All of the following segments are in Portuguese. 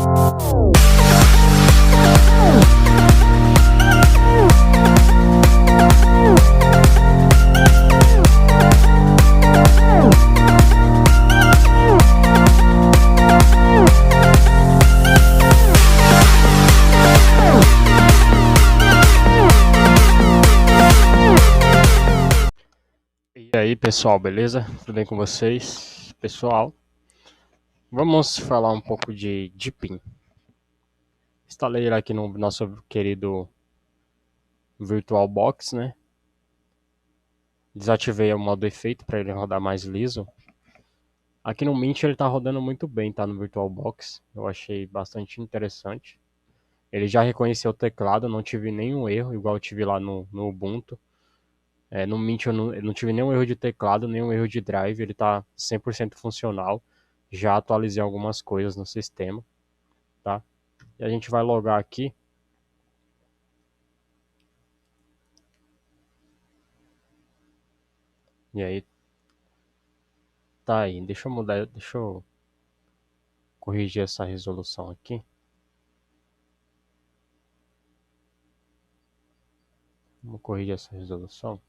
E aí pessoal, beleza? Tudo bem com vocês? Pessoal, vamos falar um pouco de Deepin. Instalei ele aqui no nosso querido VirtualBox, né? Desativei o modo efeito para ele rodar mais liso. Aqui no Mint ele tá rodando muito bem, tá no VirtualBox. Eu achei bastante interessante. Ele já reconheceu o teclado, não tive nenhum erro, igual eu tive lá no Ubuntu. No Mint eu não tive nenhum erro de teclado, nenhum erro de drive, ele tá 100% funcional. Já atualizei algumas coisas no sistema, tá? E a gente vai logar aqui. E aí, tá aí. Deixa eu mudar, deixa eu corrigir essa resolução aqui. Vamos corrigir essa resolução.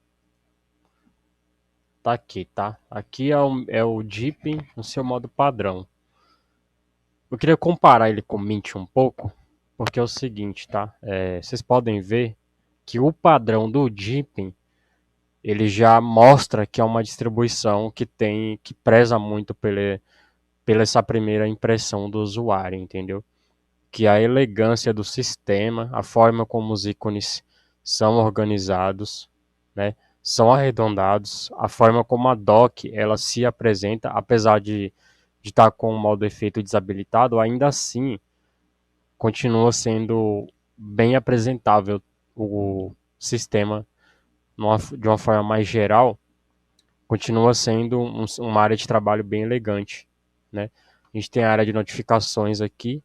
Tá aqui, tá? Aqui é o Deepin no seu modo padrão. Eu queria comparar ele com o Mint um pouco, porque é o seguinte, tá? Vocês podem ver que o padrão do Deepin ele já mostra que é uma distribuição que preza muito pela essa primeira impressão do usuário, entendeu? Que a elegância do sistema, a forma como os ícones são organizados, né, são arredondados, a forma como a dock ela se apresenta, apesar de estar com o modo efeito desabilitado, ainda assim continua sendo bem apresentável o sistema de uma forma mais geral, continua sendo uma área de trabalho bem elegante, né? A gente tem a área de notificações aqui.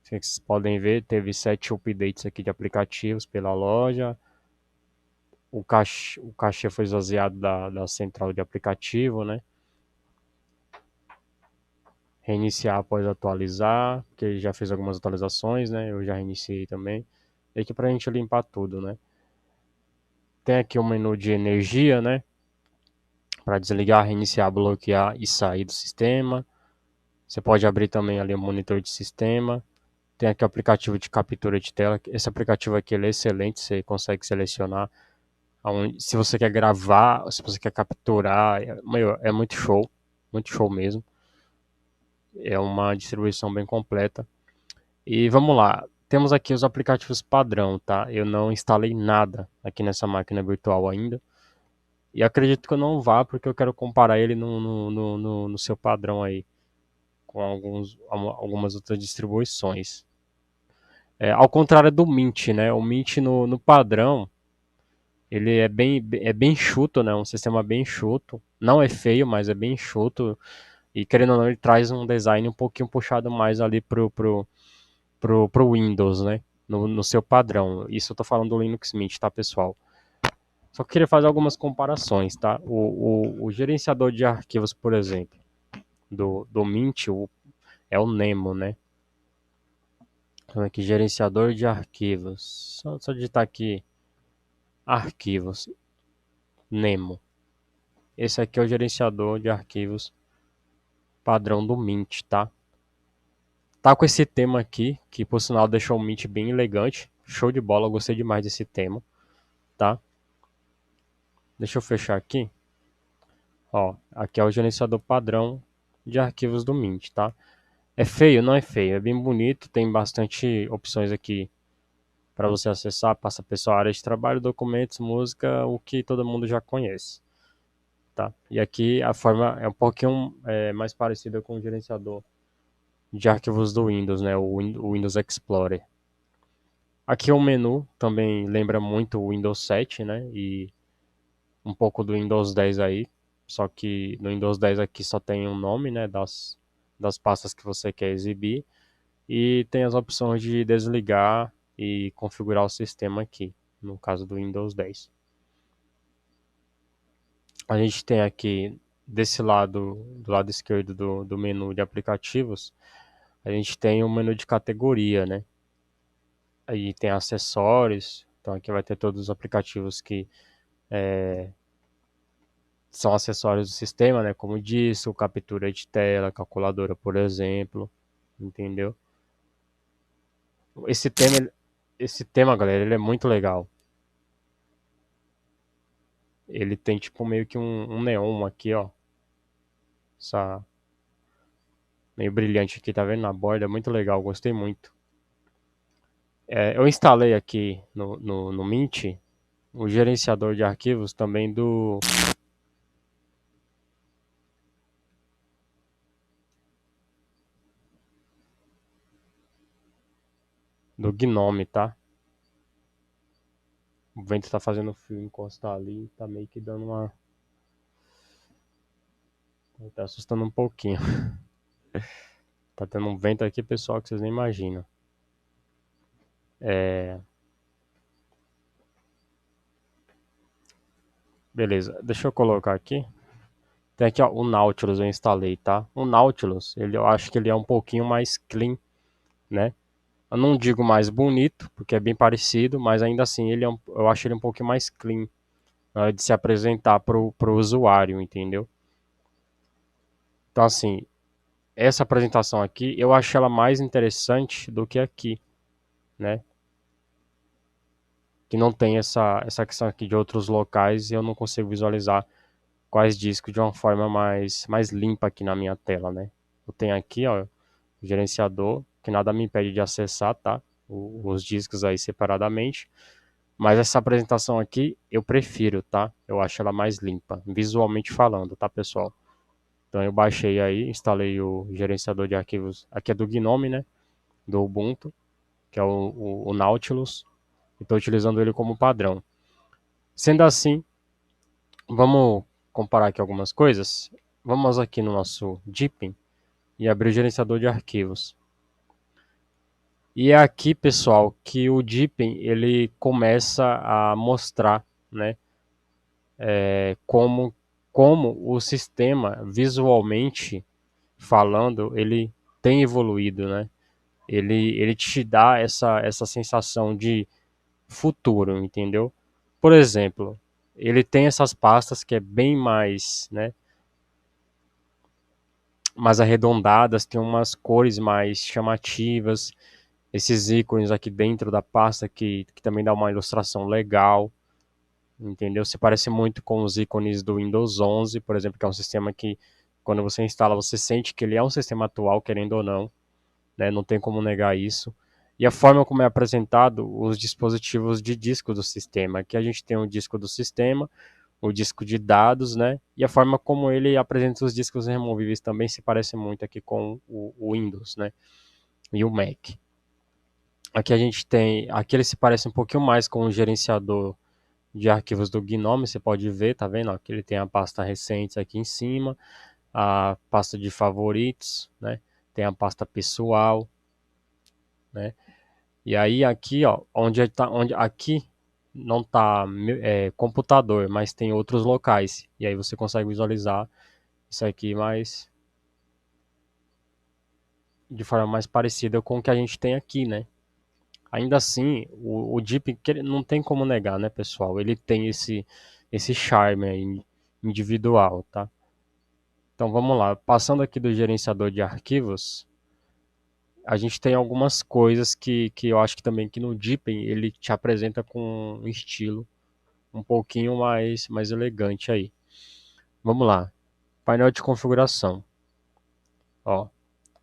Vocês podem ver, teve 7 updates aqui de aplicativos pela loja. O cachê foi esvaziado da central de aplicativo, né? Reiniciar após atualizar, porque ele já fez algumas atualizações, né? Eu já reiniciei também. E aqui pra gente limpar tudo, né? Tem aqui o menu de energia, né? Para desligar, reiniciar, bloquear e sair do sistema. Você pode abrir também ali o monitor de sistema. Tem aqui o aplicativo de captura de tela. Esse aplicativo aqui ele é excelente, você consegue selecionar se você quer gravar, se você quer capturar. É muito show mesmo. É uma distribuição bem completa. E vamos lá, temos aqui os aplicativos padrão, tá? Eu não instalei nada aqui nessa máquina virtual ainda. E acredito que eu não vá, porque eu quero comparar ele no seu padrão aí, com algumas outras distribuições. Ao contrário do Mint, né? O Mint no padrão, ele é bem enxuto, né? Um sistema bem enxuto. Não é feio, mas é bem enxuto. E querendo ou não, ele traz um design um pouquinho puxado mais ali pro Windows, né? No seu padrão. Isso eu tô falando do Linux Mint, tá, pessoal? Só que eu queria fazer algumas comparações, tá? O gerenciador de arquivos, por exemplo, do Mint é o Nemo, né? Então, aqui, gerenciador de arquivos. Só digitar aqui arquivos, Nemo. Esse aqui é o gerenciador de arquivos padrão do Mint, tá? Tá com esse tema aqui, que por sinal deixou o Mint bem elegante. Show de bola, eu gostei demais desse tema, tá? Deixa eu fechar aqui. Ó, aqui é o gerenciador padrão de arquivos do Mint, tá? É feio? Não é feio, é bem bonito, tem bastante opções aqui para você acessar, passa pessoal, área de trabalho, documentos, música, o que todo mundo já conhece, tá? E aqui a forma é um pouquinho mais parecida com o gerenciador de arquivos do Windows, né? O Windows Explorer. Aqui o menu também lembra muito o Windows 7, né? E um pouco do Windows 10 aí, só que no Windows 10 aqui só tem um nome, né, das pastas que você quer exibir e tem as opções de desligar e configurar o sistema aqui, no caso do Windows 10. A gente tem aqui desse lado, do lado esquerdo do menu de aplicativos, a gente tem um menu de categoria, né? Aí tem acessórios, então aqui vai ter todos os aplicativos que são acessórios do sistema, né? Como disco, captura de tela, calculadora, por exemplo, entendeu? Esse tema, esse tema, galera, ele é muito legal. Ele tem tipo meio que um neon aqui, ó. Essa meio brilhante aqui, tá vendo na borda? É muito legal, gostei muito. Eu instalei aqui no Mint o gerenciador de arquivos também do Gnome, tá? O vento tá fazendo o fio encostar ali, tá meio que dando uma. Tá assustando um pouquinho. Tá tendo um vento aqui, pessoal, que vocês nem imaginam. É... Beleza, deixa eu colocar aqui. Tem aqui, ó, o Nautilus eu instalei, tá? O Nautilus, eu acho que ele é um pouquinho mais clean, né? Eu não digo mais bonito, porque é bem parecido, mas ainda assim eu acho ele um pouquinho mais clean na hora de se apresentar pro usuário, entendeu? Então, assim, essa apresentação aqui, eu acho ela mais interessante do que aqui, né? Que não tem essa questão aqui de outros locais e eu não consigo visualizar quais discos de uma forma mais limpa aqui na minha tela, né? Eu tenho aqui, ó, o gerenciador, que nada me impede de acessar, tá? Os discos aí separadamente. Mas essa apresentação aqui eu prefiro, tá? Eu acho ela mais limpa, visualmente falando, tá, pessoal? Então eu baixei aí, instalei o gerenciador de arquivos. Aqui é do Gnome, né? Do Ubuntu, que é o Nautilus. E estou utilizando ele como padrão. Sendo assim, vamos comparar aqui algumas coisas. Vamos aqui no nosso Deepin e abrir o gerenciador de arquivos. E é aqui, pessoal, que o Deepin ele começa a mostrar, né, como o sistema, visualmente falando, ele tem evoluído, né? Ele te dá essa sensação de futuro, entendeu? Por exemplo, ele tem essas pastas que é bem mais, né, mais arredondadas, tem umas cores mais chamativas, esses ícones aqui dentro da pasta que também dá uma ilustração legal, entendeu? Se parece muito com os ícones do Windows 11, por exemplo, que é um sistema que quando você instala você sente que ele é um sistema atual, querendo ou não, né? Não tem como negar isso. E a forma como é apresentado os dispositivos de disco do sistema. Aqui a gente tem o disco do sistema, o disco de dados, né? E a forma como ele apresenta os discos removíveis também se parece muito aqui com o Windows, né? E o Mac. Aqui a gente tem, aqui ele se parece um pouquinho mais com o gerenciador de arquivos do Gnome, você pode ver, tá vendo? Aqui ele tem a pasta recentes aqui em cima, a pasta de favoritos, né? Tem a pasta pessoal, né? E aí aqui, ó, onde aqui não tá computador, mas tem outros locais. E aí você consegue visualizar isso aqui mais de forma mais parecida com o que a gente tem aqui, né? Ainda assim, o Deep que não tem como negar, né, pessoal? Ele tem esse charme aí individual, tá? Então vamos lá, passando aqui do gerenciador de arquivos, a gente tem algumas coisas que eu acho que também que no Deepin ele te apresenta com um estilo um pouquinho mais elegante aí. Vamos lá. Painel de configuração. Ó,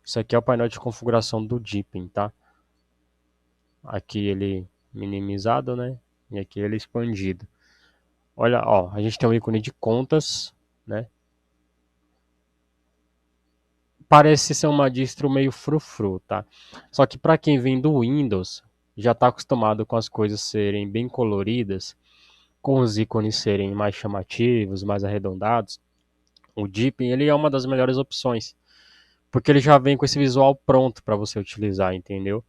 isso aqui é o painel de configuração do Deepin, tá? Aqui ele minimizado, né? E aqui ele expandido. Olha, ó, a gente tem um ícone de contas, né? Parece ser uma distro meio frufru, tá? Só que para quem vem do Windows, já está acostumado com as coisas serem bem coloridas, com os ícones serem mais chamativos, mais arredondados. O Deepin ele é uma das melhores opções, porque ele já vem com esse visual pronto para você utilizar, entendeu?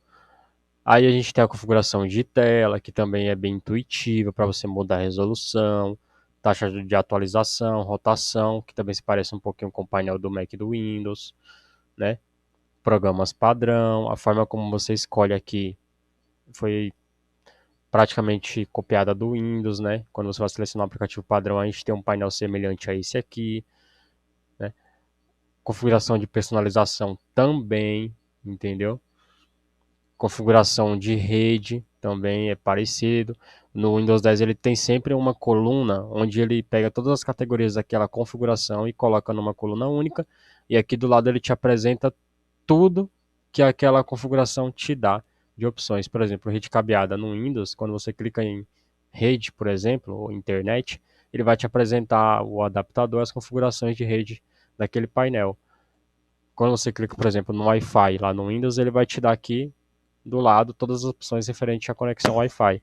Aí a gente tem a configuração de tela, que também é bem intuitiva para você mudar a resolução, taxa de atualização, rotação, que também se parece um pouquinho com o painel do Mac e do Windows, né? programas padrão, a forma como você escolhe aqui foi praticamente copiada do Windows, né? Quando você vai selecionar o aplicativo padrão, a gente tem um painel semelhante a esse aqui, né? Configuração de personalização também, entendeu? Configuração de rede também é parecido. No Windows 10 ele tem sempre uma coluna onde ele pega todas as categorias daquela configuração e coloca numa coluna única. E aqui do lado ele te apresenta tudo que aquela configuração te dá de opções. Por exemplo, rede cabeada no Windows, quando você clica em rede, por exemplo, ou internet, ele vai te apresentar o adaptador, as configurações de rede daquele painel. Quando você clica, por exemplo, no Wi-Fi lá no Windows, ele vai te dar aqui do lado todas as opções referentes à conexão Wi-Fi.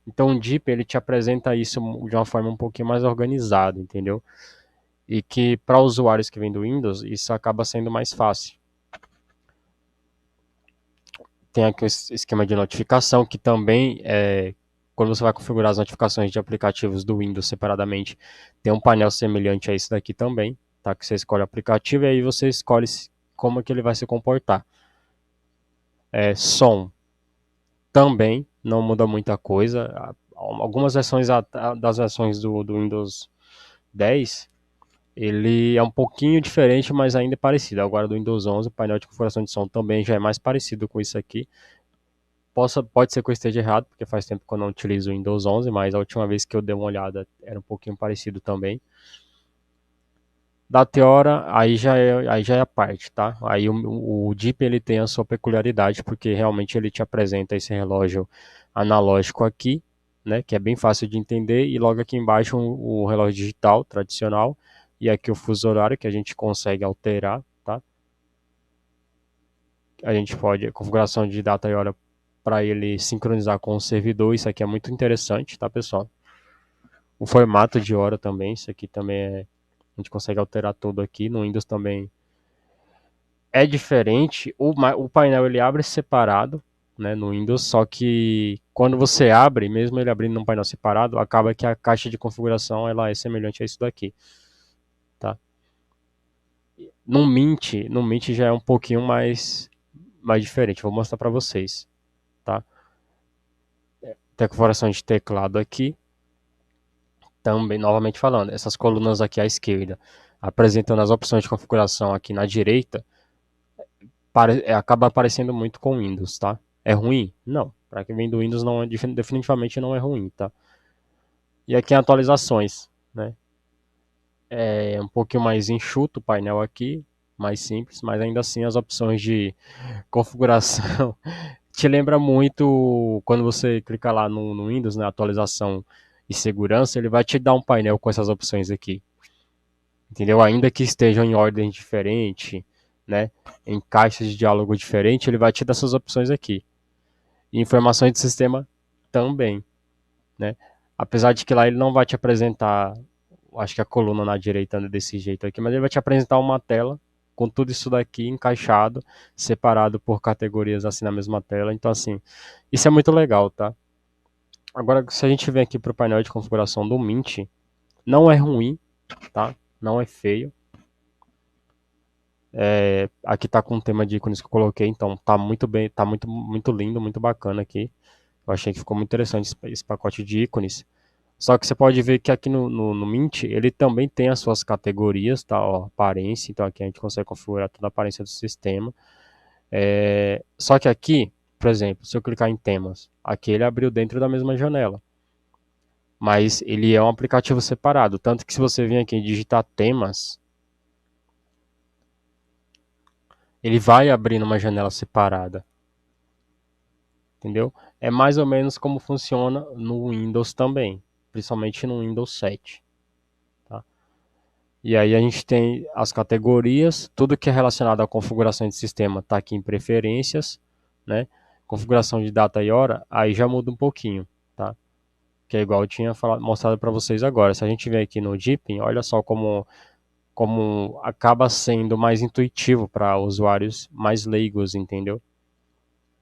Então o Deep ele te apresenta isso de uma forma um pouquinho mais organizada, entendeu? E que para usuários que vêm do Windows, isso acaba sendo mais fácil. Tem aqui o esquema de notificação, que também quando você vai configurar as notificações de aplicativos do Windows separadamente, tem um painel semelhante a esse daqui também, tá? Que você escolhe o aplicativo e aí você escolhe como que ele vai se comportar. Som também não muda muita coisa. Algumas versões das versões do Windows 10, ele é um pouquinho diferente, mas ainda é parecido. Agora do Windows 11, o painel de configuração de som também já é mais parecido com isso aqui. Pode ser que eu esteja errado, porque faz tempo que eu não utilizo o Windows 11, mas a última vez que eu dei uma olhada era um pouquinho parecido também. Data e hora, aí já é a parte, tá? Aí o Deep ele tem a sua peculiaridade, porque realmente ele te apresenta esse relógio analógico aqui, né? Que é bem fácil de entender, e logo aqui embaixo o relógio digital tradicional, e aqui o fuso horário que a gente consegue alterar, tá? A gente pode, a configuração de data e hora para ele sincronizar com o servidor, isso aqui é muito interessante, tá, pessoal? O formato de hora também, isso aqui também a gente consegue alterar tudo aqui. No Windows também é diferente. O painel ele abre separado, né, no Windows, só que quando você abre, mesmo ele abrindo num painel separado, acaba que a caixa de configuração ela é semelhante a isso daqui, tá? No Mint já é um pouquinho mais diferente. Vou mostrar para vocês, tá? Tem a configuração de teclado aqui, também novamente falando, essas colunas aqui à esquerda, apresentando as opções de configuração aqui na direita, acaba aparecendo muito com Windows, tá? É ruim? Não. Para quem vem do Windows, não é, definitivamente não é ruim, tá? E aqui em atualizações, né? É um pouquinho mais enxuto o painel aqui, mais simples, mas ainda assim as opções de configuração te lembra muito quando você clica lá no Windows, na atualização e segurança, ele vai te dar um painel com essas opções aqui, entendeu? Ainda que estejam em ordem diferente, né? Em caixas de diálogo diferente, ele vai te dar essas opções aqui. E informações de sistema também, né? Apesar de que lá ele não vai te apresentar, acho que a coluna na direita desse jeito aqui, mas ele vai te apresentar uma tela com tudo isso daqui encaixado, separado por categorias assim na mesma tela. Então assim, isso é muito legal, tá? Agora, se a gente vem aqui para o painel de configuração do Mint, não é ruim, tá? Não é feio. Aqui tá com o tema de ícones que eu coloquei, então tá muito bem, tá muito lindo, muito bacana aqui. Eu achei que ficou muito interessante esse pacote de ícones. Só que você pode ver que aqui no Mint ele também tem as suas categorias, tá? Ó, aparência, então aqui a gente consegue configurar toda a aparência do sistema. Só que aqui, por exemplo, se eu clicar em temas, aqui ele abriu dentro da mesma janela. Mas ele é um aplicativo separado, tanto que se você vir aqui e digitar temas, ele vai abrir numa janela separada. Entendeu? É mais ou menos como funciona no Windows também, principalmente no Windows 7. Tá? E aí a gente tem as categorias, tudo que é relacionado à configuração de sistema está aqui em preferências, né? Configuração de data e hora, aí já muda um pouquinho, tá? Que é igual eu tinha mostrado para vocês agora. Se a gente vier aqui no Deepin, olha só como acaba sendo mais intuitivo para usuários mais leigos, entendeu?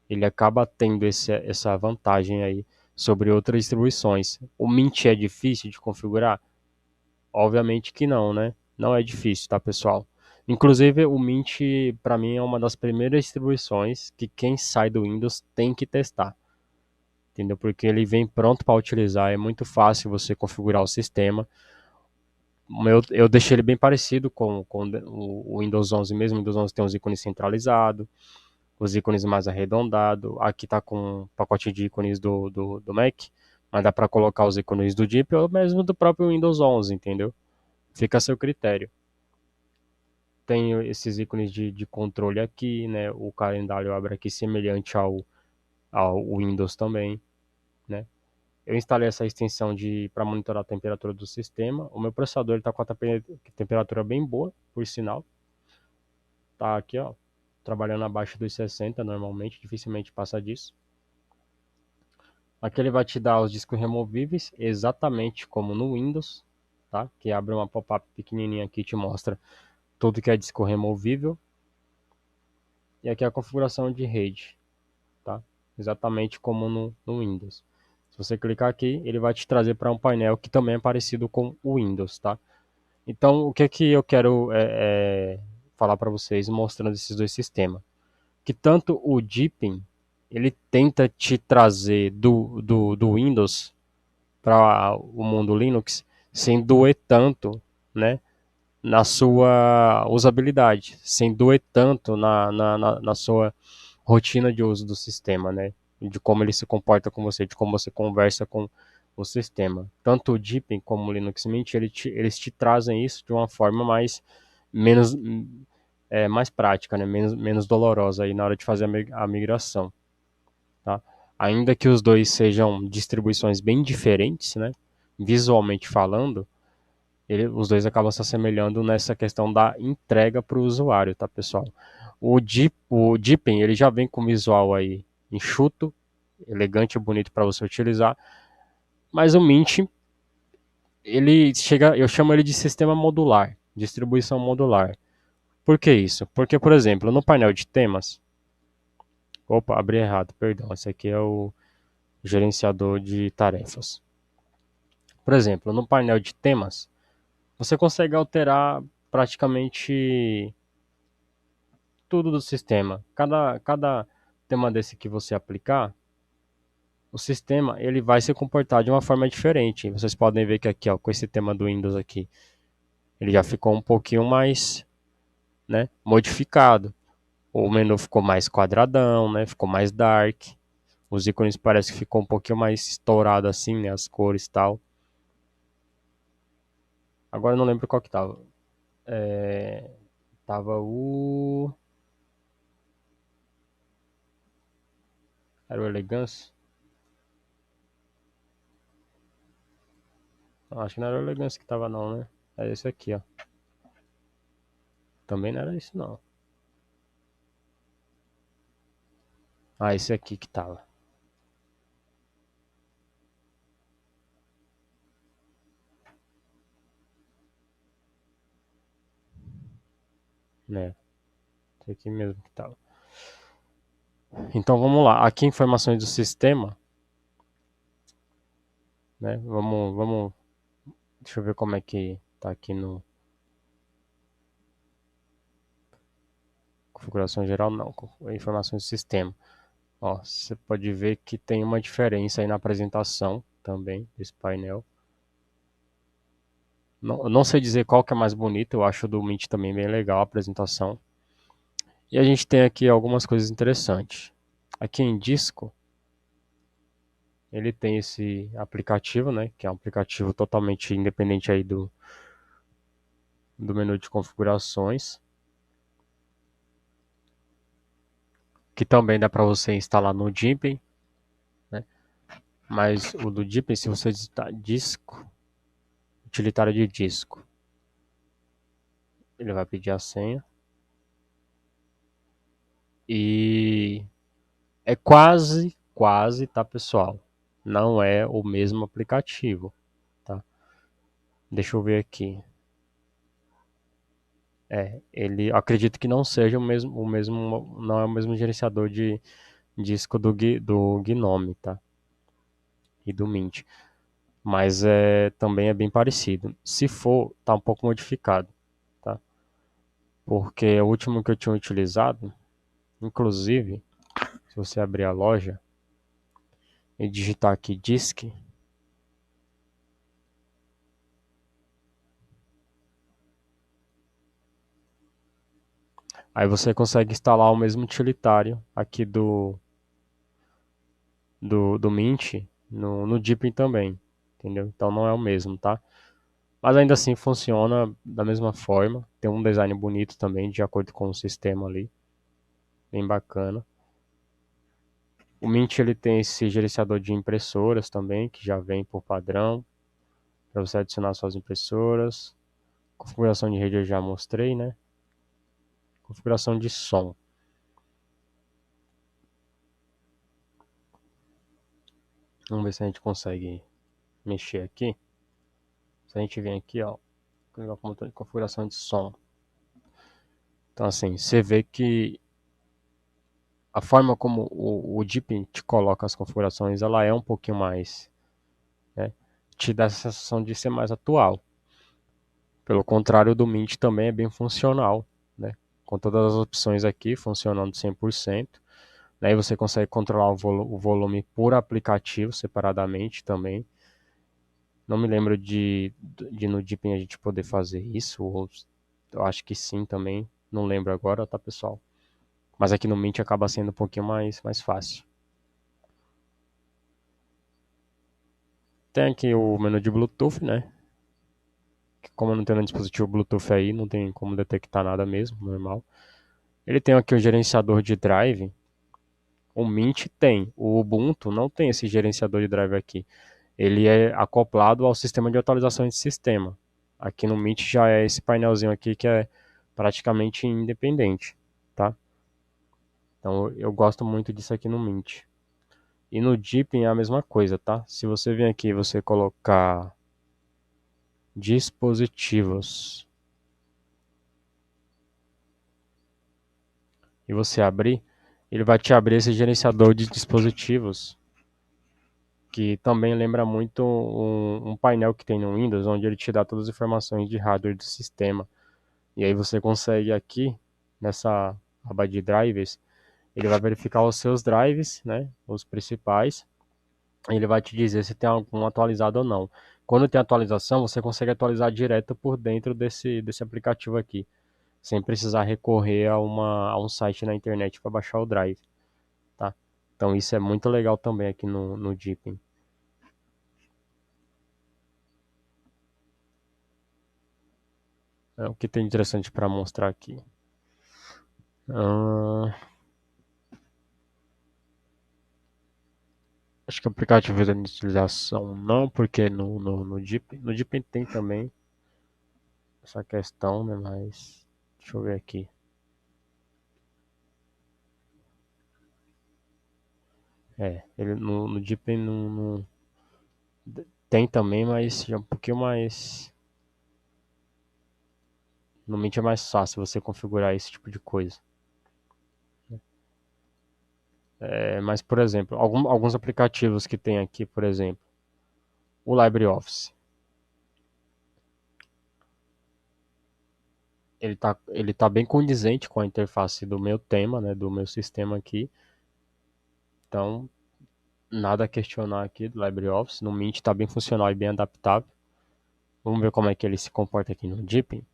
Ele acaba tendo essa vantagem aí sobre outras distribuições. O Mint é difícil de configurar? Obviamente que não, né? Não é difícil, tá, pessoal? Inclusive, o Mint, para mim, é uma das primeiras distribuições que quem sai do Windows tem que testar, entendeu? Porque ele vem pronto para utilizar, é muito fácil você configurar o sistema. Eu deixei ele bem parecido com o Windows 11 mesmo. O Windows 11 tem os ícones centralizados, os ícones mais arredondados. Aqui tá com um pacote de ícones do Mac, mas dá para colocar os ícones do Deep ou mesmo do próprio Windows 11, entendeu? Fica a seu critério. Tem esses ícones de controle aqui, né? O calendário abre aqui semelhante ao Windows também, né? Eu instalei essa extensão para monitorar a temperatura do sistema. O meu processador está com a temperatura bem boa, por sinal. Tá aqui, ó, trabalhando abaixo dos 60 normalmente, dificilmente passa disso. Aqui ele vai te dar os discos removíveis, exatamente como no Windows, tá? Que abre uma pop-up pequenininha aqui e te mostra tudo que é disco removível. E aqui é a configuração de rede, tá? Exatamente como no Windows. Se você clicar aqui, ele vai te trazer para um painel que também é parecido com o Windows, tá? Então, o que que eu quero falar para vocês mostrando esses dois sistemas? Que tanto o Deepin, ele tenta te trazer do Windows para o mundo Linux sem doer tanto, né, na sua usabilidade, sem doer tanto na sua rotina de uso do sistema, né, de como ele se comporta com você, de como você conversa com o sistema. Tanto o Deepin como o Linux Mint, eles te trazem isso de uma forma menos, mais prática, né, menos dolorosa aí na hora de fazer a migração. Tá? Ainda que os dois sejam distribuições bem diferentes, né? Visualmente falando, os dois acabam se assemelhando nessa questão da entrega para o usuário, tá, pessoal? O Deepin, ele já vem com visual aí enxuto, elegante e bonito para você utilizar, mas o Mint, ele chega, eu chamo ele de sistema modular, distribuição modular. Por que isso? Porque, por exemplo, no painel de temas, opa, abri errado, perdão, esse aqui é o gerenciador de tarefas. Por exemplo, no painel de temas, você consegue alterar praticamente tudo do sistema. Cada tema desse que você aplicar, o sistema ele vai se comportar de uma forma diferente. Vocês podem ver que aqui, ó, com esse tema do Windows aqui, ele já ficou um pouquinho mais, né, modificado. O menu ficou mais quadradão, né, ficou mais dark. Os ícones parece que ficou um pouquinho mais estourado assim, né, as cores e tal. Agora eu não lembro qual que tava. Tava o Era o Elegance? Acho que não era o Elegance que tava não, né? É esse aqui, ó. Também não era isso não. Ah, esse aqui que tava. Né? Esse aqui mesmo que tava. Então vamos lá. Aqui informações do sistema, né? Vamos. Deixa eu ver como é que tá aqui no configuração geral, não. Informações do sistema. Ó, você pode ver que tem uma diferença aí na apresentação também desse painel. Não, eu não sei dizer qual que é mais bonito, eu acho o do Mint também bem legal a apresentação. E a gente tem aqui algumas coisas interessantes. Aqui em disco, ele tem esse aplicativo, né, que é um aplicativo totalmente independente aí do menu de configurações, que também dá para você instalar no Deepin, né? Mas o do Deepin, se você digitar disco, utilitário de disco, ele vai pedir a senha e é quase, tá, pessoal? Não é o mesmo aplicativo, tá? Deixa eu ver aqui. Ele acredito que não seja não é o mesmo gerenciador de disco do Gnome, tá? E do Mint. Mas também é bem parecido. Se for, tá um pouco modificado, tá? porque o último que eu tinha utilizado, inclusive, se você abrir a loja e digitar aqui disk, aí você consegue instalar o mesmo utilitário aqui do Mint no Deepin também, entendeu? Então não é o mesmo, tá? Mas ainda assim funciona da mesma forma, tem um design bonito também, de acordo com o sistema ali, bem bacana. O Mint ele tem esse gerenciador de impressoras também, que já vem por padrão, para você adicionar suas impressoras. Configuração de rede eu já mostrei, né? Configuração de som. Vamos ver se a gente consegue mexer aqui. Se a gente vem aqui, ó, configuração de som. Então assim, você vê que a forma como o Deepin te coloca as configurações, ela é um pouquinho mais, né, te dá a sensação de ser mais atual. Pelo contrário do Mint também é bem funcional, né? Com todas as opções aqui funcionando 100%. Daí você consegue controlar o volume por aplicativo separadamente também. Não me lembro de no Deepin a gente poder fazer isso, ou eu acho que sim também. Não lembro agora, tá, pessoal? Mas aqui no Mint acaba sendo um pouquinho mais fácil. Tem aqui o menu de Bluetooth, né? Que como eu não tenho um dispositivo Bluetooth aí, não tem como detectar nada mesmo, normal. Ele tem aqui o gerenciador de drive. O Mint tem, o Ubuntu não tem esse gerenciador de drive aqui. Ele é acoplado ao sistema de atualização de sistema. Aqui no Mint já é esse painelzinho aqui que é praticamente independente, tá? Então eu gosto muito disso aqui no Mint. E no Deepin é a mesma coisa, tá? Se você vir aqui e você colocar dispositivos e você abrir, ele vai te abrir esse gerenciador de dispositivos, que também lembra muito um painel que tem no Windows, onde ele te dá todas as informações de hardware do sistema. E aí você consegue aqui, nessa aba de drivers, ele vai verificar os seus drives, né, os principais, e ele vai te dizer se tem algum atualizado ou não. Quando tem atualização, você consegue atualizar direto por dentro desse aplicativo aqui, sem precisar recorrer a um site na internet para baixar o drive, tá? Então isso é muito legal também aqui no Deepin. É o que tem de interessante para mostrar aqui. Ah, acho que o aplicativo de inicialização não, porque no Deepin tem também essa questão, né? Mas deixa eu ver aqui. Ele no Deepin tem também, mas já é um pouquinho mais. No Mint é mais fácil você configurar esse tipo de coisa. Mas, por exemplo, alguns aplicativos que tem aqui, por exemplo, o LibreOffice. Ele tá bem condizente com a interface do meu tema, né, do meu sistema aqui. Então, nada a questionar aqui do LibreOffice. No Mint está bem funcional e bem adaptável. Vamos ver como é que ele se comporta aqui no Deepin.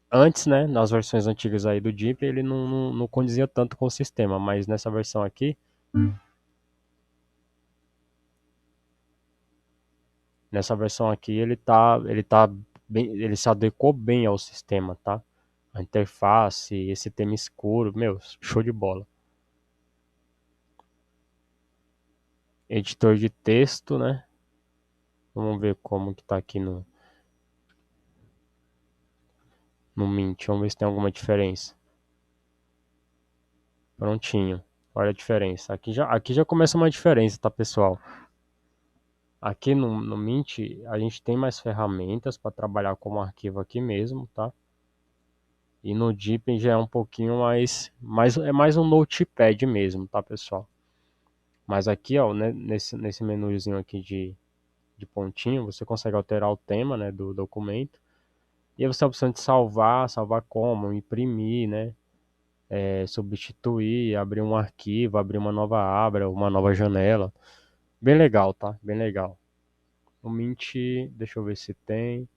Antes, né, nas versões antigas aí do Deepin, ele não condizia tanto com o sistema, mas nessa versão aqui, ele se adequou bem ao sistema, tá? A interface, esse tema escuro, meu, show de bola. Editor de texto, né? Vamos ver como que tá aqui no Mint. Vamos ver se tem alguma diferença. Prontinho. Olha a diferença. Aqui já começa uma diferença, tá, pessoal? Aqui no Mint, a gente tem mais ferramentas para trabalhar com o arquivo aqui mesmo, tá? E no Deepin já é um pouquinho é mais um notepad mesmo, tá, pessoal? Mas aqui, ó, né, nesse menuzinho aqui de pontinho, você consegue alterar o tema, né, do documento. E aí você tem a opção de salvar, salvar como, imprimir, né? Substituir, abrir um arquivo, abrir uma nova aba, uma nova janela. Bem legal, tá? Bem legal. O Mint, deixa eu ver se tem.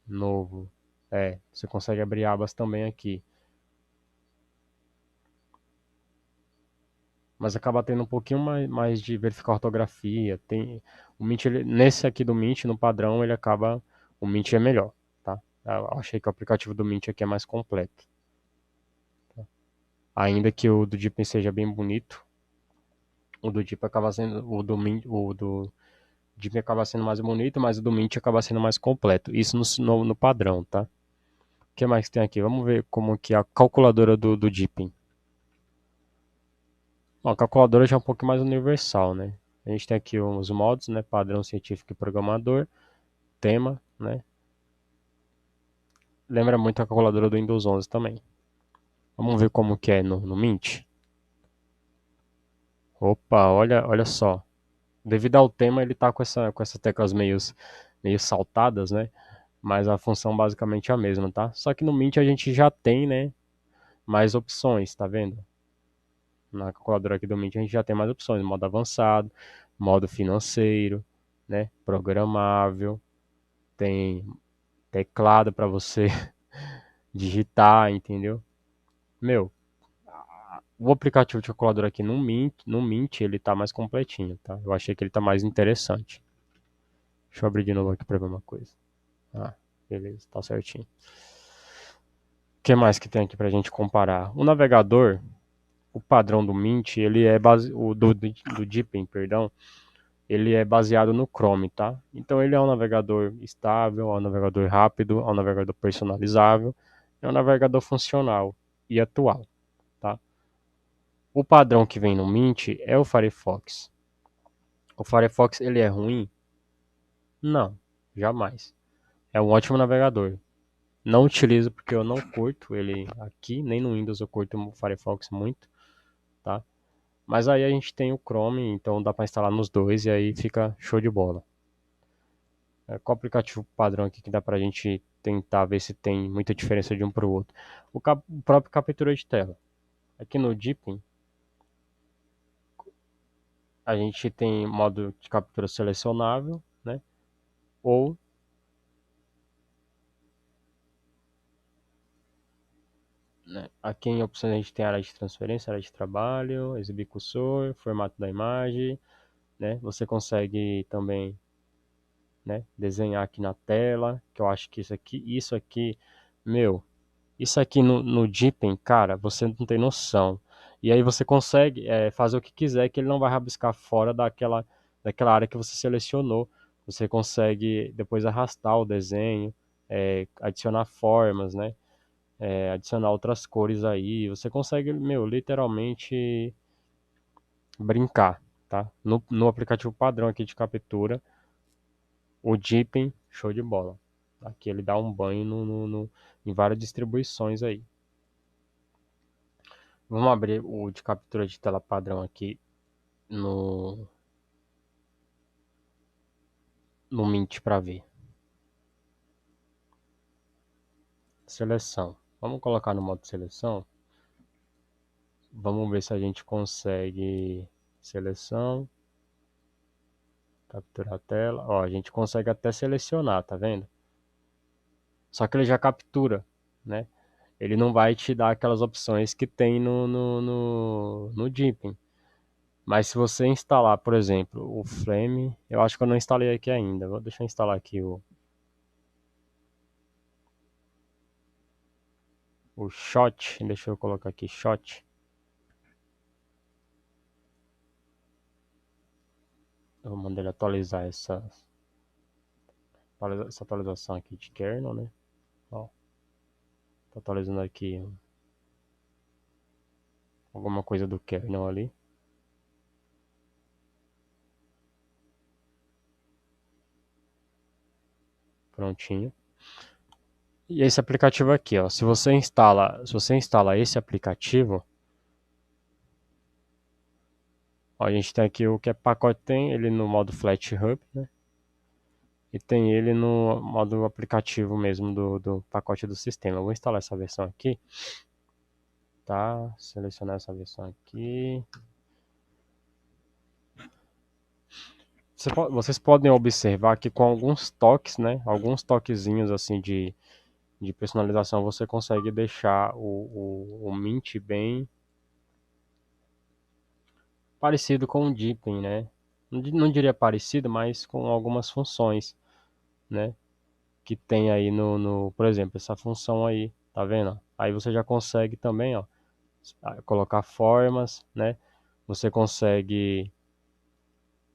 Novo. Você consegue abrir abas também aqui. Mas acaba tendo um pouquinho mais de verificar ortografia. O Mint, nesse aqui do Mint, no padrão, ele acaba. O Mint é melhor, tá? Eu achei que o aplicativo do Mint aqui é mais completo. Ainda que o do Deepin seja bem bonito, o do Deep acaba sendo. O do Deepin acaba sendo mais bonito, mas o do Mint acaba sendo mais completo. Isso no padrão, tá? O que mais tem aqui? Vamos ver como que é a calculadora do Deepin. Bom, a calculadora já é um pouco mais universal, né? A gente tem aqui os modos, né? Padrão científico e programador, tema, né? Lembra muito a calculadora do Windows 11 também. Vamos ver como que é no Mint. Opa, olha só. Devido ao tema, ele tá com essas teclas meio saltadas, né? Mas a função basicamente é a mesma, tá? Só que no Mint a gente já tem, né? Mais opções, tá vendo? Na calculadora aqui do Mint a gente já tem mais opções. Modo avançado, modo financeiro, né? Programável. Tem teclado para você digitar, entendeu? Meu, o aplicativo de calculadora aqui no Mint ele tá mais completinho, tá? Eu achei que ele tá mais interessante. Deixa eu abrir de novo aqui para ver uma coisa. Ah, beleza, tá certinho. O que mais que tem aqui pra gente comparar? O navegador, o padrão do Mint, ele é do Deepin, perdão, ele é baseado no Chrome, tá? Então ele é um navegador estável, é um navegador rápido, é um navegador personalizável, é um navegador funcional e atual, tá? O padrão que vem no Mint é o Firefox. O Firefox ele é ruim? Não, jamais. É um ótimo navegador. Não utilizo porque eu não curto ele aqui, nem no Windows eu curto o Firefox muito, tá? Mas aí a gente tem o Chrome, então dá para instalar nos dois e aí fica show de bola. Qual aplicativo padrão aqui que dá pra gente tentar ver se tem muita diferença de um para o outro? O próprio captura de tela. Aqui no Deepin, a gente tem modo de captura selecionável, né? Ou, né, aqui em opções a gente tem área de transferência, área de trabalho, exibir cursor, formato da imagem, né? Você consegue também, né, desenhar aqui na tela, que eu acho que isso aqui, meu, isso aqui no Deepin, cara, você não tem noção. E aí você consegue fazer o que quiser, que ele não vai rabiscar fora daquela área que você selecionou. Você consegue depois arrastar o desenho, adicionar formas, né? Adicionar outras cores aí. Você consegue, meu, literalmente brincar, tá? No aplicativo padrão aqui de captura, o Deepin, show de bola. Aqui ele dá um banho em várias distribuições aí. Vamos abrir o de captura de tela padrão aqui no, no Mint para ver. Seleção. Vamos colocar no modo seleção. Vamos ver se a gente consegue seleção, capturar a tela. Ó, a gente consegue até selecionar, tá vendo? Só que ele já captura, né? Ele não vai te dar aquelas opções que tem no Deepin. Mas se você instalar, por exemplo, o Flame, eu acho que eu não instalei aqui ainda. Deixa eu instalar aqui o Shot. Deixa eu colocar aqui Shot. Eu mandei ele atualizar essa atualização aqui de kernel, né? Ó, tá atualizando aqui alguma coisa do kernel ali. Prontinho. E esse aplicativo aqui, ó, se você instala esse aplicativo, ó, a gente tem aqui o que é pacote tem, ele no modo Flat Hub, né? e tem ele no modo aplicativo mesmo do pacote do sistema. Eu vou instalar essa versão aqui, tá? Selecionar essa versão aqui. Vocês podem observar que com alguns toques, né? Alguns toquezinhos assim de personalização, você consegue deixar o Mint bem parecido com o Deepin, né? Não diria parecido, mas com algumas funções, né? Que tem aí por exemplo, essa função aí, tá vendo? Aí você já consegue também, ó, colocar formas, né? Você consegue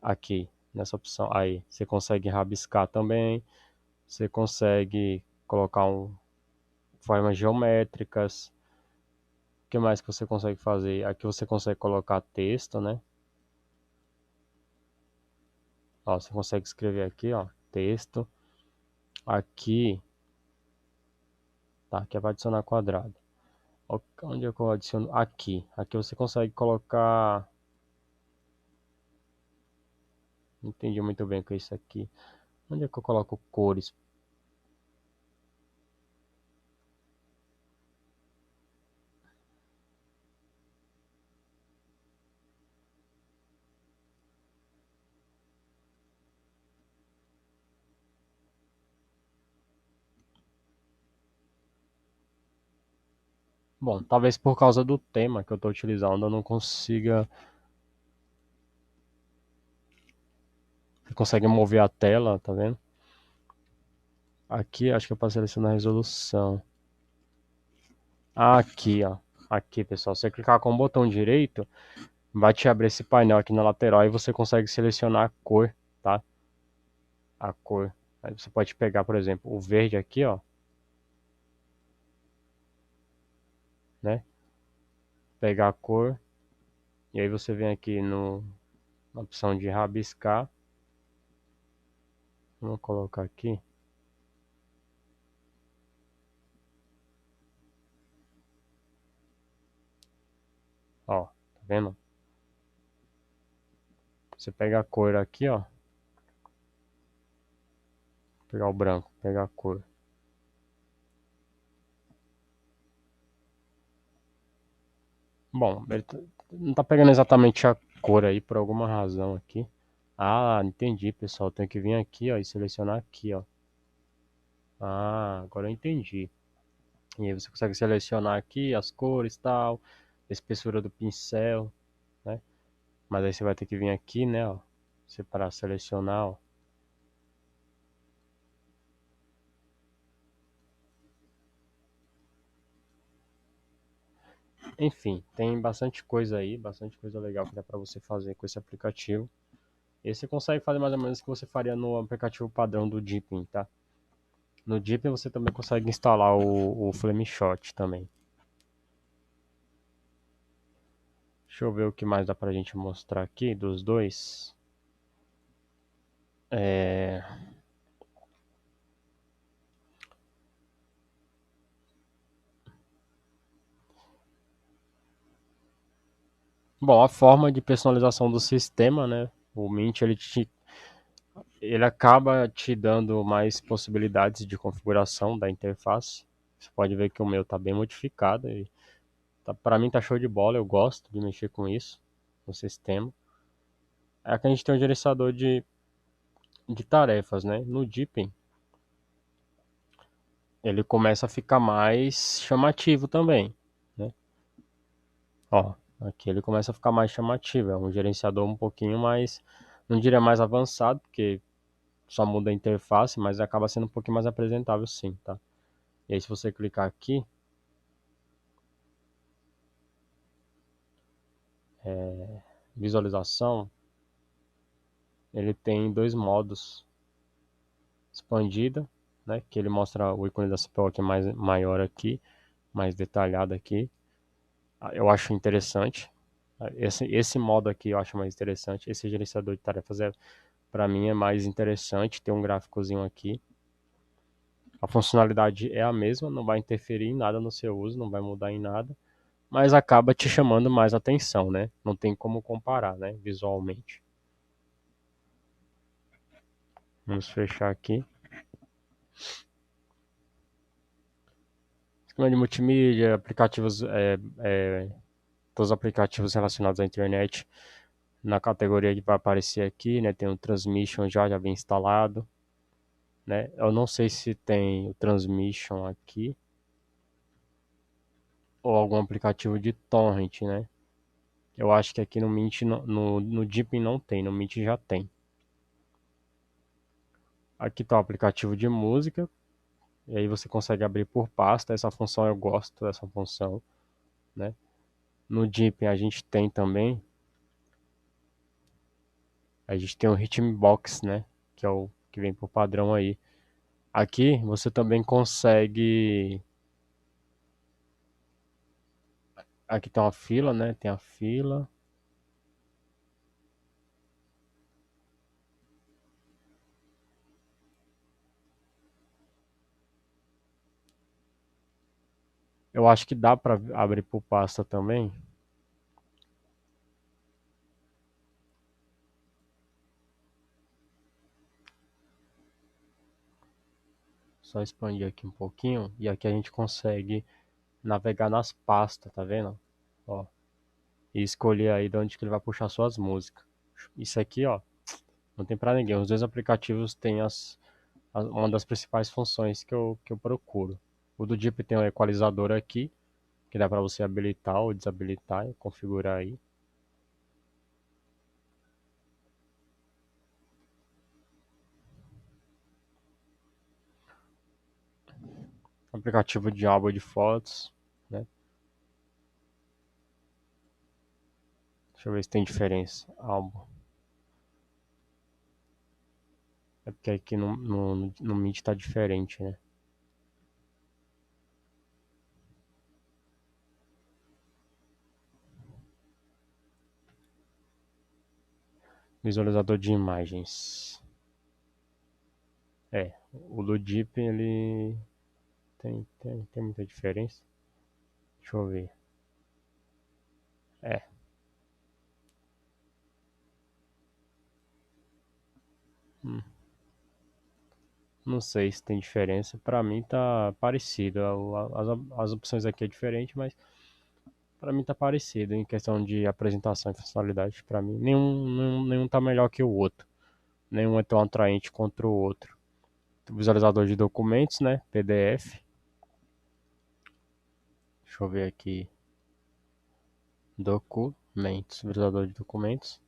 aqui nessa opção aí, você consegue rabiscar também, você consegue colocar formas geométricas. O que mais que você consegue fazer? Aqui você consegue colocar texto, né? Ó, você consegue escrever aqui, ó, texto. Aqui, tá? Aqui é para adicionar quadrado. Onde é que eu adiciono? Aqui. Aqui você consegue colocar. Não entendi muito bem o que é isso aqui. Onde é que eu coloco cores? Bom, talvez por causa do tema que eu estou utilizando, eu não consiga. Você consegue mover a tela, tá vendo? Aqui, acho que é para selecionar a resolução. Aqui, ó. Aqui, pessoal. Você clicar com o botão direito, vai te abrir esse painel aqui na lateral e você consegue selecionar a cor, tá? A cor. Aí você pode pegar, por exemplo, o verde aqui, ó, né? Pegar a cor e aí você vem aqui na opção de rabiscar. Vou colocar aqui, ó, tá vendo? Você pega a cor aqui, ó, pegar o branco, pegar a cor. Bom, não tá pegando exatamente a cor aí por alguma razão aqui. Ah, entendi, pessoal. Tem que vir aqui, ó, e selecionar aqui, ó. Ah, agora eu entendi. E aí você consegue selecionar aqui as cores e tal, a espessura do pincel, né? Mas aí você vai ter que vir aqui, né, ó, separar, selecionar, ó. Enfim, tem bastante coisa aí, bastante coisa legal que dá pra você fazer com esse aplicativo. Esse você consegue fazer mais ou menos o que você faria no aplicativo padrão do Deepin, tá? No Deepin você também consegue instalar o Flameshot também. Deixa eu ver o que mais dá pra gente mostrar aqui dos dois. É... Bom, a forma de personalização do sistema, né? O Mint ele acaba te dando mais possibilidades de configuração da interface. Você pode ver que o meu está bem modificado e para mim tá show de bola, eu gosto de mexer com isso no sistema. Aqui a gente tem um gerenciador de tarefas, né? No Deepin, ele começa a ficar mais chamativo também, né? Ó, aqui ele começa a ficar mais chamativo, é um gerenciador um pouquinho mais, não diria mais avançado, porque só muda a interface, mas acaba sendo um pouquinho mais apresentável sim, tá? E aí se você clicar aqui, visualização, ele tem dois modos: expandida, né, que ele mostra o ícone da CPU aqui mais maior aqui, mais detalhado aqui. Eu acho interessante. Esse modo aqui eu acho mais interessante. Esse gerenciador de tarefas para mim é mais interessante. Tem um gráficozinho aqui. A funcionalidade é a mesma, não vai interferir em nada no seu uso, não vai mudar em nada, mas acaba te chamando mais atenção, né? Não tem como comparar, né, visualmente. Vamos fechar aqui. Esquema de multimídia, aplicativos, todos os aplicativos relacionados à internet. Na categoria que vai aparecer aqui, né, tem o Transmission já bem instalado, né? Eu não sei se tem o Transmission aqui ou algum aplicativo de torrent, né? Eu acho que aqui no Mint, no Deepin não tem, no Mint já tem. Aqui está o aplicativo de música, e aí você consegue abrir por pasta. Essa função eu gosto dessa função, né? No Deepin a gente tem também, a gente tem o Rhythmbox, né? Que é o que vem por padrão aí. Aqui você também consegue. Aqui tem uma fila, né? Tem a fila. Eu acho que dá para abrir por pasta também. Só expandir aqui um pouquinho e aqui a gente consegue navegar nas pastas, tá vendo? Ó, e escolher aí de onde que ele vai puxar suas músicas. Isso aqui, ó, não tem para ninguém. Os dois aplicativos têm uma das principais funções que eu procuro. O do Deep tem um equalizador aqui, que dá para você habilitar ou desabilitar e configurar aí. Aplicativo de álbum de fotos, né? Deixa eu ver se tem diferença. Álbum. É porque aqui no Meet tá diferente, né? Visualizador de imagens. É, o do Deep ele tem muita diferença. Deixa eu ver. É, hum, não sei se tem diferença. Pra mim tá parecido. As opções aqui é diferente, mas pra mim tá parecido em questão de apresentação e funcionalidade. Pra mim, nenhum tá melhor que o outro. Nenhum é tão atraente contra o outro. Visualizador de documentos, né? PDF. Deixa eu ver aqui. Documentos. Visualizador de documentos.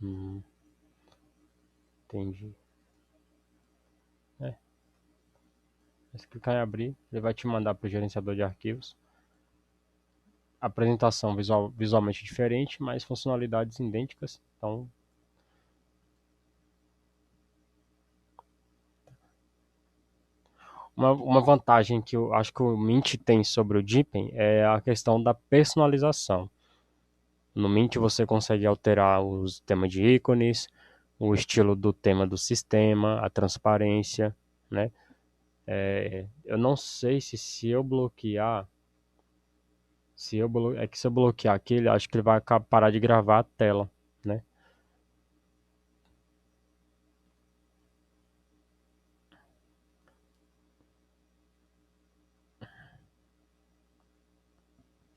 Hum, entendi. É, se clicar em abrir, ele vai te mandar para o gerenciador de arquivos. Apresentação visualmente diferente, mas funcionalidades idênticas. Então, uma vantagem que eu acho que o Mint tem sobre o Deepin é a questão da personalização. No Mint você consegue alterar os temas de ícones, o estilo do tema do sistema, a transparência, né? Eu não sei se eu bloquear, é que se eu bloquear aqui, acho que ele vai parar de gravar a tela, né?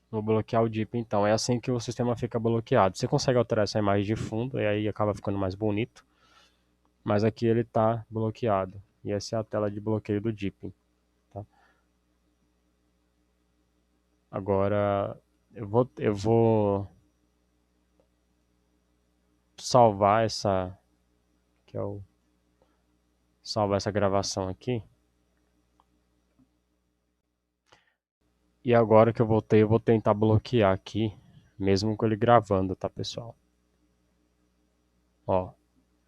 Vou bloquear o DIP então. É assim que o sistema fica bloqueado. Você consegue alterar essa imagem de fundo e aí acaba ficando mais bonito. Mas aqui ele está bloqueado. E essa é a tela de bloqueio do DIP. Tá? Agora eu vou salvar que é o salvar essa gravação aqui. E agora que eu voltei, eu vou tentar bloquear aqui, mesmo com ele gravando, tá, pessoal? Ó,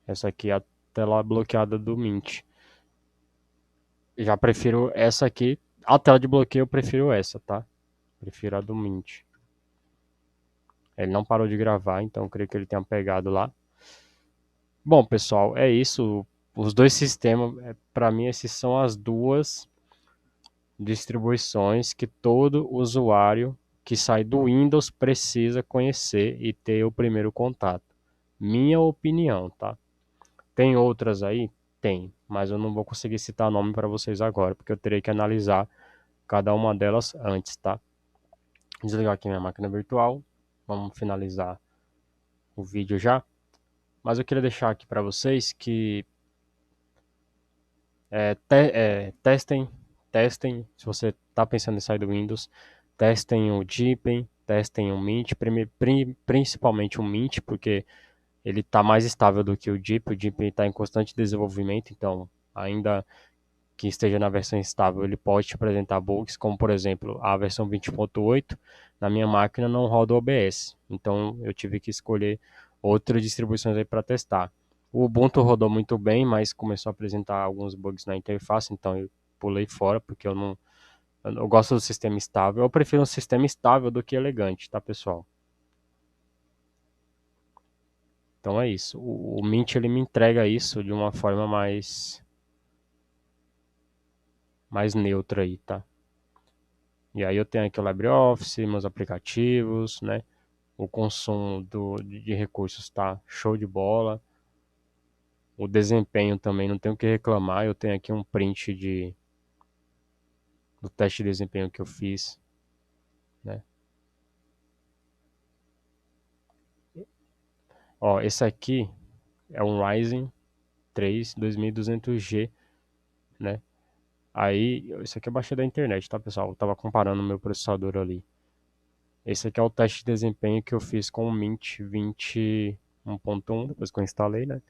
essa aqui é a tela bloqueada do Mint. Já prefiro essa aqui. A tela de bloqueio eu prefiro essa, tá? Prefiro a do Mint. Ele não parou de gravar, então eu creio que ele tenha pegado lá. Bom, pessoal, é isso. Os dois sistemas, para mim, esses são as duas distribuições que todo usuário que sai do Windows precisa conhecer e ter o primeiro contato. Minha opinião, tá? Tem outras aí? Tem, mas eu não vou conseguir citar nome para vocês agora, porque eu terei que analisar cada uma delas antes, tá? Desligar aqui minha máquina virtual. Vamos finalizar o vídeo já. Mas eu queria deixar aqui para vocês que testem, se você está pensando em sair do Windows, testem o Deepin, testem o Mint, principalmente o Mint, porque ele está mais estável do que o Deep. O Deep está em constante desenvolvimento, então ainda que esteja na versão estável, ele pode te apresentar bugs, como por exemplo a versão 20.8, na minha máquina não roda o OBS, então eu tive que escolher outras distribuições aí para testar. O Ubuntu rodou muito bem, mas começou a apresentar alguns bugs na interface, então eu pulei fora, porque eu gosto do sistema estável. Eu prefiro um sistema estável do que elegante, tá, pessoal? Então é isso. O Mint ele me entrega isso de uma forma mais neutra aí, tá? E aí eu tenho aqui o LibreOffice, meus aplicativos, né? O consumo de recursos está show de bola. O desempenho também não tenho o que reclamar. Eu tenho aqui um print do teste de desempenho que eu fiz, né? Ó, esse aqui é um Ryzen 3 2200G, né? Aí, isso aqui eu baixei da internet, tá, pessoal? Eu tava comparando o meu processador ali. Esse aqui é o teste de desempenho que eu fiz com o Mint 21.1, depois que eu instalei, né?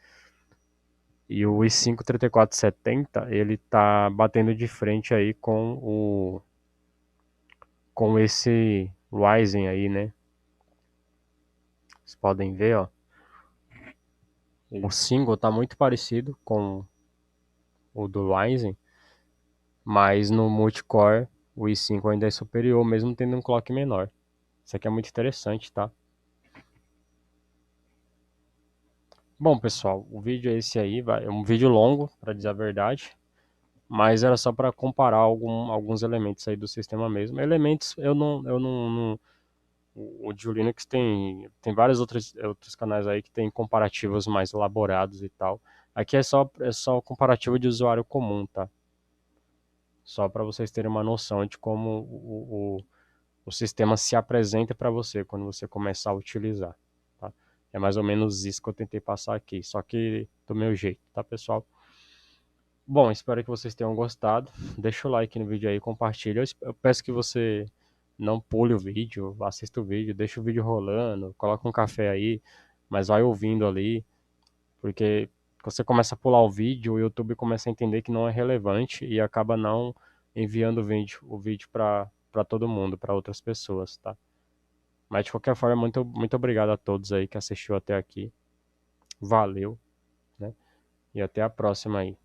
E o i5 3470, ele tá batendo de frente aí com esse Ryzen aí, né? Vocês podem ver, ó. O single tá muito parecido com o do Ryzen, mas no multicore o i5 ainda é superior, mesmo tendo um clock menor. Isso aqui é muito interessante, tá? Bom, pessoal, o vídeo é esse aí, é um vídeo longo, para dizer a verdade, mas era só para comparar alguns elementos aí do sistema mesmo. Elementos o de Linux tem vários outros canais aí que tem comparativos mais elaborados e tal. Aqui é só comparativo de usuário comum, tá? Só para vocês terem uma noção de como o sistema se apresenta para você quando você começar a utilizar, tá? É mais ou menos isso que eu tentei passar aqui, só que do meu jeito, tá, pessoal? Bom, espero que vocês tenham gostado. Deixa o like no vídeo aí, compartilha. Eu peço que você não pule o vídeo, assista o vídeo, deixa o vídeo rolando, coloca um café aí, mas vai ouvindo ali, porque você começa a pular o vídeo, o YouTube começa a entender que não é relevante e acaba não enviando o vídeo para todo mundo, para outras pessoas, tá? Mas de qualquer forma, muito, muito obrigado a todos aí que assistiu até aqui. Valeu, né? E até a próxima aí.